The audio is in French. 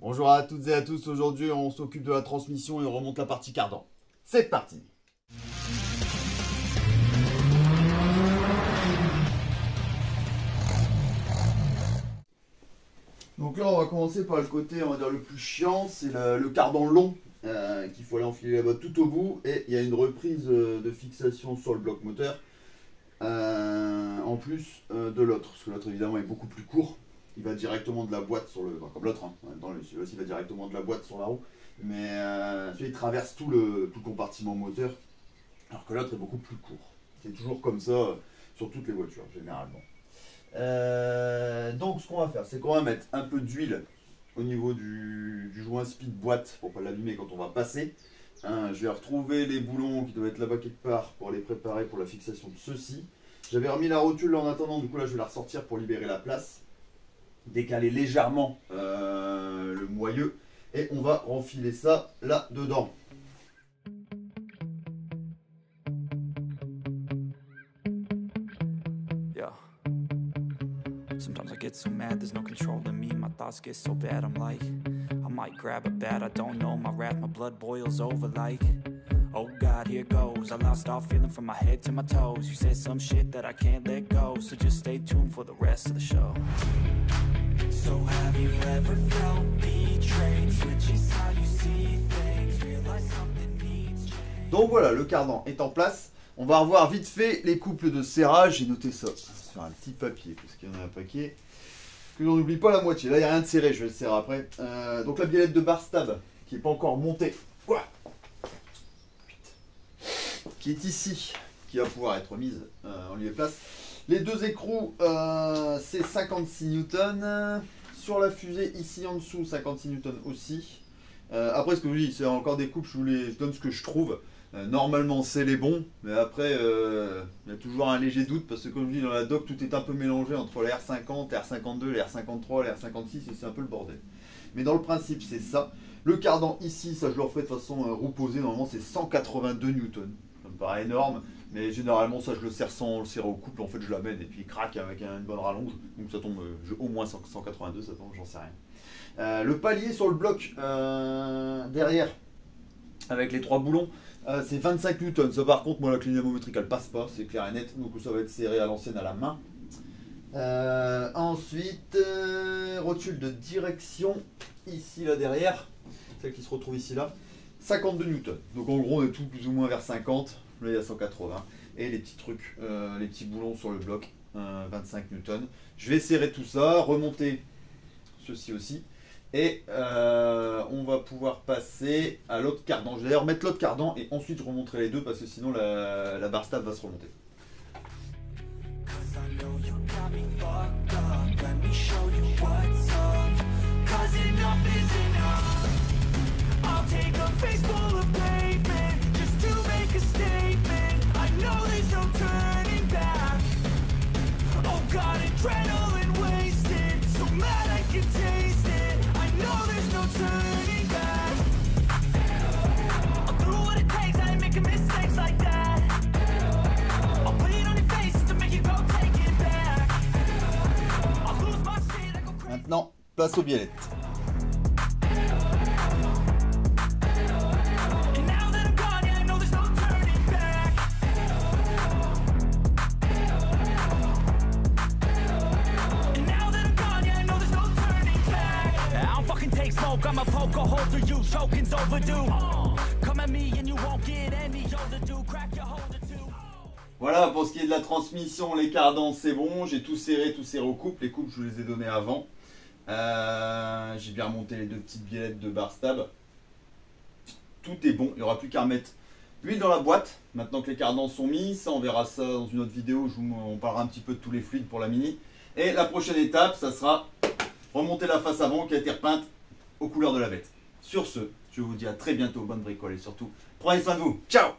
Bonjour à toutes et à tous, aujourd'hui on s'occupe de la transmission et on remonte la partie cardan. C'est parti. Donc là on va commencer par le côté on va dire le plus chiant, c'est le cardan long qu'il faut aller enfiler la botte tout au bout et il y a une reprise de fixation sur le bloc moteur en plus de l'autre, parce que l'autre évidemment est beaucoup plus court. Il va directement de la boîte sur le... Enfin, comme l'autre, hein. Celui-là il va directement de la boîte sur la roue. Mais celui-là il traverse tout le compartiment moteur. Alors que l'autre est beaucoup plus court. C'est toujours comme ça sur toutes les voitures, généralement. Donc ce qu'on va faire, c'est qu'on va mettre un peu d'huile au niveau du joint speed boîte pour ne pas l'abîmer quand on va passer. Je vais retrouver les boulons qui doivent être là-bas quelque part pour les préparer pour la fixation de ceux-ci. J'avais remis la rotule en attendant, du coup là je vais la ressortir pour libérer la place. Décaler légèrement le moyeu et on va renfiler ça là dedans. Yeah. Sometimes I get so mad, there's no control in me. My thoughts get so bad, I'm like, I might grab a bat, I don't know. My wrath, my blood boils over like, oh God, here goes. I lost all feeling from my head to my toes. You said some shit that I can't let go, so just stay tuned for the rest of the show. So have you ever felt betrayed? Switches how you see things, realize something needs change. Donc voilà, le cardan est en place. On va revoir vite fait les couples de serrage. J'ai noté ça sur un petit papier, parce qu'il y en a un paquet. Que l'on n'oublie pas la moitié. Là, il n'y a rien de serré, je vais le serrer après. Donc la biellette de bar stab, qui n'est pas encore montée. Ouah, qui est ici, qui va pouvoir être mise en lieu et place. Les deux écrous, c'est 56 Newton. Sur la fusée, ici en dessous, 56 Newton aussi. Après, ce que je vous dis, c'est encore des coupes, je donne ce que je trouve. Normalement, c'est les bons, mais après, il y a toujours un léger doute, parce que comme je vous dis, dans la doc, tout est un peu mélangé entre les R50, les R52, les R53, les R56, et c'est un peu le bordel. Mais dans le principe, c'est ça. Le cardan ici, ça je le refais de façon roue posée, normalement c'est 182 Newton. Ça me paraît énorme. Mais généralement, ça, je le serre sans le serrer au couple. En fait, je l'amène et puis il craque avec une bonne rallonge. Donc ça tombe au moins 182, ça tombe, j'en sais rien. Le palier sur le bloc derrière, avec les trois boulons, c'est 25 Newton. Ça, par contre, moi, la clinamométrique, elle passe pas, c'est clair et net. Donc ça va être serré à l'ancienne à la main. Ensuite, rotule de direction, ici, là, derrière. Celle qui se retrouve ici, là. 52 Newton. Donc en gros, on est tout plus ou moins vers 50. Là, il y a 180. Et les petits trucs, les petits boulons sur le bloc, 25 Newton. Je vais serrer tout ça, remonter ceci aussi. Et on va pouvoir passer à l'autre cardan. Je vais d'ailleurs mettre l'autre cardan et ensuite je remonterai les deux parce que sinon la barre stab va se remonter. Maintenant, place aux biellettes. Voilà, pour ce qui est de la transmission, les cardans c'est bon, j'ai tout serré au couple. Les couples je vous les ai donnés avant. J'ai bien remonté les deux petites biellettes de bar stab. Tout est bon, il n'y aura plus qu'à remettre l'huile dans la boîte. Maintenant que les cardans sont mis, ça on verra ça dans une autre vidéo, on parlera un petit peu de tous les fluides pour la Mini. Et la prochaine étape, ça sera remonter la face avant qui a été repeinte aux couleurs de la bête. Sur ce, je vous dis à très bientôt, bonne bricole et surtout, prenez soin de vous, ciao!